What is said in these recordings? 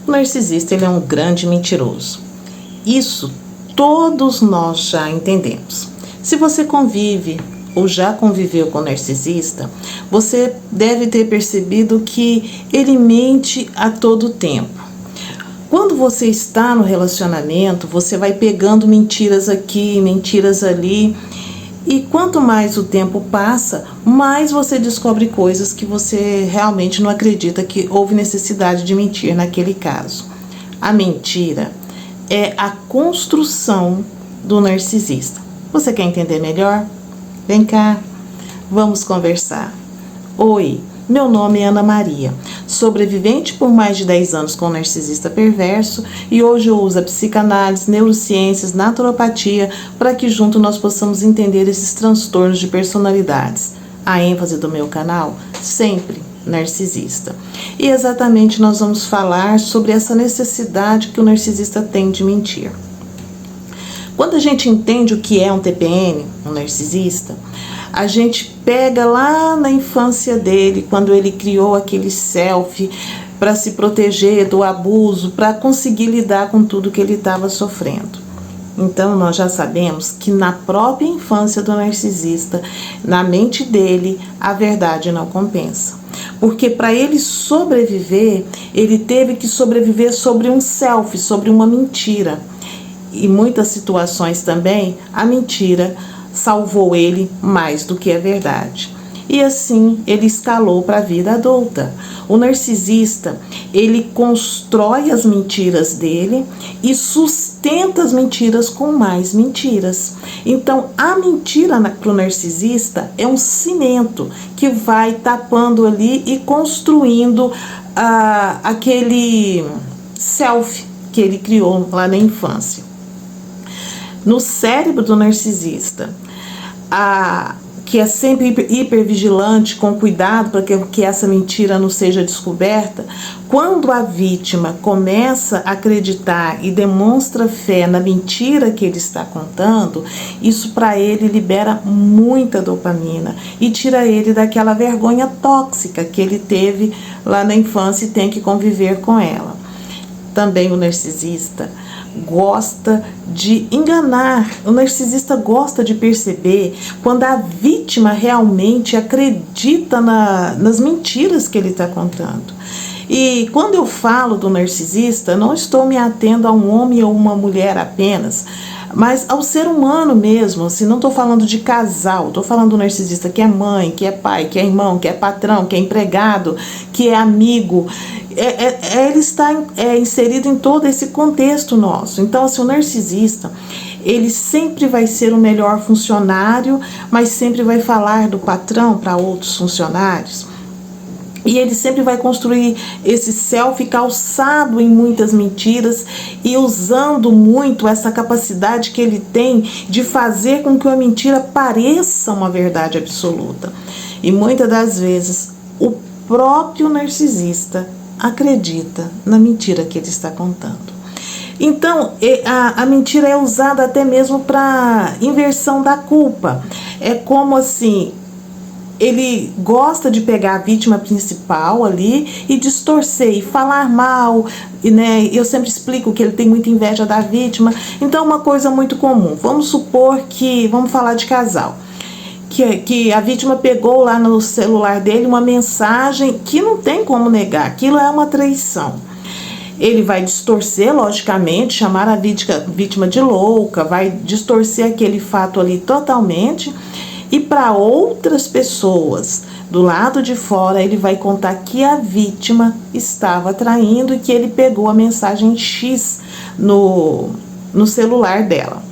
O narcisista, ele é um grande mentiroso. Isso todos nós já entendemos. Se você convive ou já conviveu com o narcisista, você deve ter percebido que ele mente a todo tempo. Quando você está no relacionamento, você vai pegando mentiras aqui, mentiras ali, e quanto mais o tempo passa, mais você descobre coisas que você realmente não acredita que houve necessidade de mentir naquele caso. A mentira é a construção do narcisista. Você quer entender melhor? Vem cá, vamos conversar. Oi, meu nome é Ana Maria, sobrevivente por mais de 10 anos com narcisista perverso, e hoje eu uso a psicanálise, neurociências, naturopatia para que junto nós possamos entender esses transtornos de personalidades. A ênfase do meu canal, sempre narcisista. E exatamente nós vamos falar sobre essa necessidade que o narcisista tem de mentir. Quando a gente entende o que é um TPM, um narcisista, a gente pega lá na infância dele, quando ele criou aquele selfie para se proteger do abuso, para conseguir lidar com tudo que ele estava sofrendo. Então, nós já sabemos que na própria infância do narcisista, na mente dele, a verdade não compensa. Porque para ele sobreviver, ele teve que sobreviver sobre um selfie, sobre uma mentira. E em muitas situações também, a mentira salvou ele mais do que a verdade. E assim ele escalou para a vida adulta. O narcisista, ele constrói as mentiras dele e sustenta as mentiras com mais mentiras. Então, a mentira para o narcisista é um cimento que vai tapando ali e construindo aquele self que ele criou lá na infância. No cérebro do narcisista, que é sempre hipervigilante, com cuidado para que essa mentira não seja descoberta, quando a vítima começa a acreditar e demonstra fé na mentira que ele está contando, isso para ele libera muita dopamina e tira ele daquela vergonha tóxica que ele teve lá na infância e tem que conviver com ela. Também o narcisista gosta de enganar, o narcisista gosta de perceber quando a vítima realmente acredita nas mentiras que ele está contando. E quando eu falo do narcisista, não estou me atendo a um homem ou uma mulher apenas, mas ao ser humano mesmo, assim, não estou falando de casal, estou falando do narcisista que é mãe, que é pai, que é irmão, que é patrão, que é empregado, que é amigo. Ele está inserido em todo esse contexto nosso. Então, assim, o narcisista, ele sempre vai ser o melhor funcionário, mas sempre vai falar do patrão para outros funcionários. E ele sempre vai construir esse self calçado em muitas mentiras e usando muito essa capacidade que ele tem de fazer com que a mentira pareça uma verdade absoluta. E muitas das vezes o próprio narcisista acredita na mentira que ele está contando. Então, a mentira é usada até mesmo para inversão da culpa. É como assim, ele gosta de pegar a vítima principal ali e distorcer e falar mal, né? Eu sempre explico que ele tem muita inveja da vítima. Então, uma coisa muito comum, vamos supor que, vamos falar de casal, que a vítima pegou lá no celular dele uma mensagem que não tem como negar, aquilo é uma traição. Ele vai distorcer, logicamente, chamar a vítima de louca, vai distorcer aquele fato ali totalmente, e para outras pessoas do lado de fora ele vai contar que a vítima estava traindo e que ele pegou a mensagem X no celular dela.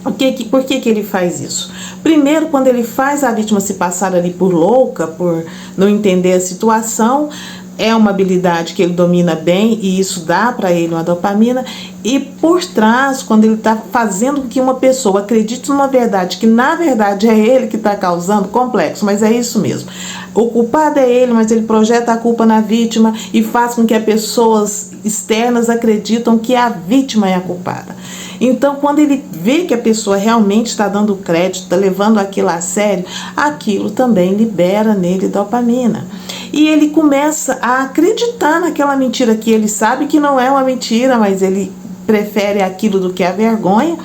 Por que ele faz isso? Primeiro, quando ele faz a vítima se passar ali por louca, por não entender a situação, é uma habilidade que ele domina bem e isso dá para ele uma dopamina. E por trás, quando ele está fazendo com que uma pessoa acredite numa verdade, que na verdade é ele que está causando, complexo, mas é isso mesmo. O culpado é ele, mas ele projeta a culpa na vítima e faz com que as pessoas externas acreditam que a vítima é a culpada. Então, quando ele vê que a pessoa realmente está dando crédito, está levando aquilo a sério, aquilo também libera nele dopamina. e ele começa a acreditar naquela mentira que ele sabe que não é uma mentira, mas ele prefere aquilo do que a vergonha,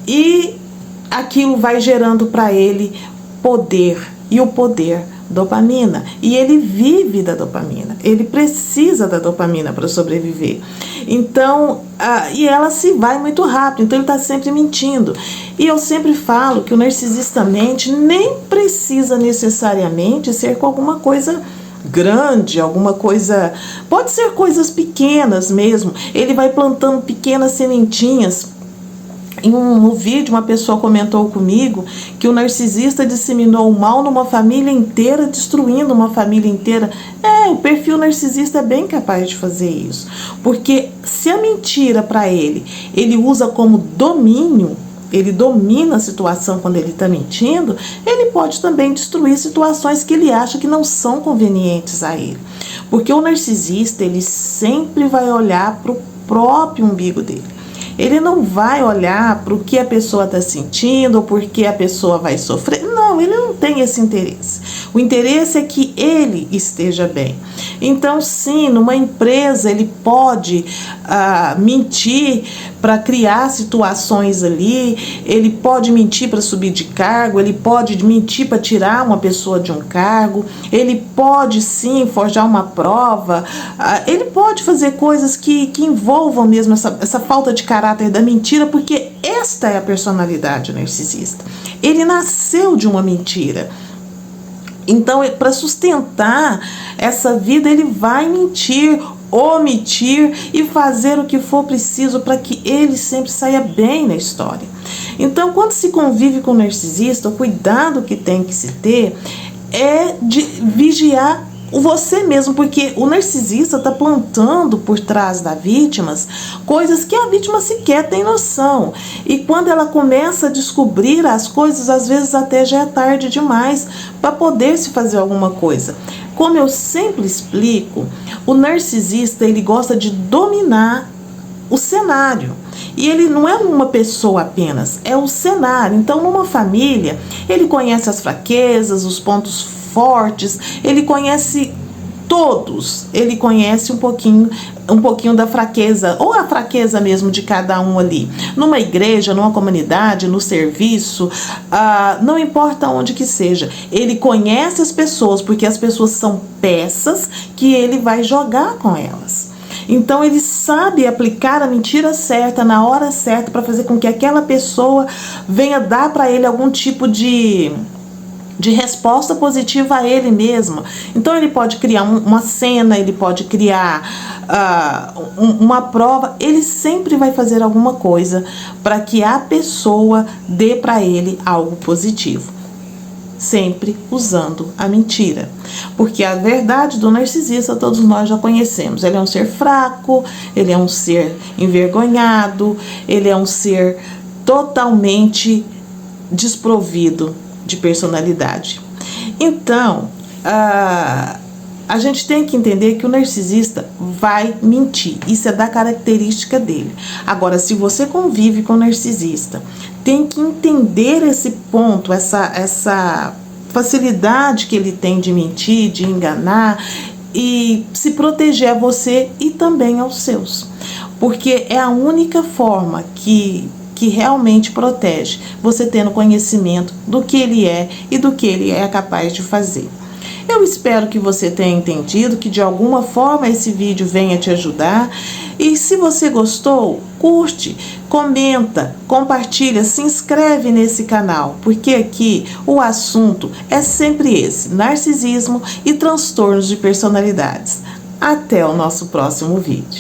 e aquilo vai gerando para ele poder, e o poder, dopamina, e ele vive da dopamina, ele precisa da dopamina para sobreviver. Então, e ela se vai muito rápido, então ele está sempre mentindo. E eu sempre falo que o narcisista mente nem precisa necessariamente ser com alguma coisa grande, alguma coisa, pode ser coisas pequenas mesmo. Ele vai plantando pequenas sementinhas. Em um vídeo, uma pessoa comentou comigo que o narcisista disseminou o mal numa família inteira, destruindo uma família inteira. O perfil narcisista é bem capaz de fazer isso. Porque se a mentira para ele usa como domínio, ele domina a situação quando ele está mentindo, ele pode também destruir situações que ele acha que não são convenientes a ele. Porque o narcisista, ele sempre vai olhar para o próprio umbigo dele. Ele não vai olhar para o que a pessoa está sentindo ou por que a pessoa vai sofrer. Não, ele não tem esse interesse. O interesse é que ele esteja bem. Então, sim, numa empresa ele pode mentir para criar situações ali, ele pode mentir para subir de cargo, ele pode mentir para tirar uma pessoa de um cargo, ele pode sim forjar uma prova, ele pode fazer coisas que envolvam mesmo essa falta de caráter da mentira, porque esta é a personalidade narcisista. Ele nasceu de uma mentira. Então, para sustentar essa vida, ele vai mentir, omitir e fazer o que for preciso para que ele sempre saia bem na história. Então, quando se convive com o narcisista, o cuidado que tem que se ter é de vigiar você mesmo, porque o narcisista está plantando por trás das vítimas coisas que a vítima sequer tem noção. E quando ela começa a descobrir as coisas, às vezes até já é tarde demais para poder se fazer alguma coisa. Como eu sempre explico, o narcisista ele gosta de dominar o cenário. E ele não é uma pessoa apenas, é o cenário. Então, numa família, ele conhece as fraquezas, os pontos fortes, ele conhece todos, ele conhece um pouquinho da fraqueza, ou a fraqueza mesmo de cada um ali. Numa igreja, numa comunidade, no serviço, não importa onde que seja, ele conhece as pessoas, porque as pessoas são peças que ele vai jogar com elas. Então ele sabe aplicar a mentira certa na hora certa para fazer com que aquela pessoa venha dar para ele algum tipo de resposta positiva a ele mesmo. Então ele pode criar uma cena, ele pode criar uma prova, ele sempre vai fazer alguma coisa para que a pessoa dê para ele algo positivo. Sempre usando a mentira. Porque a verdade do narcisista todos nós já conhecemos. Ele é um ser fraco, ele é um ser envergonhado, ele é um ser totalmente desprovido de personalidade. Então, a gente tem que entender que o narcisista vai mentir. Isso é da característica dele. Agora, se você convive com o narcisista, tem que entender esse ponto, essa facilidade que ele tem de mentir, de enganar e se proteger a você e também aos seus. Porque é a única forma que realmente protege, você tendo conhecimento do que ele é e do que ele é capaz de fazer. Eu espero que você tenha entendido, que de alguma forma esse vídeo venha te ajudar. E se você gostou, curte, comenta, compartilha, se inscreve nesse canal, porque aqui o assunto é sempre esse: narcisismo e transtornos de personalidades. Até o nosso próximo vídeo.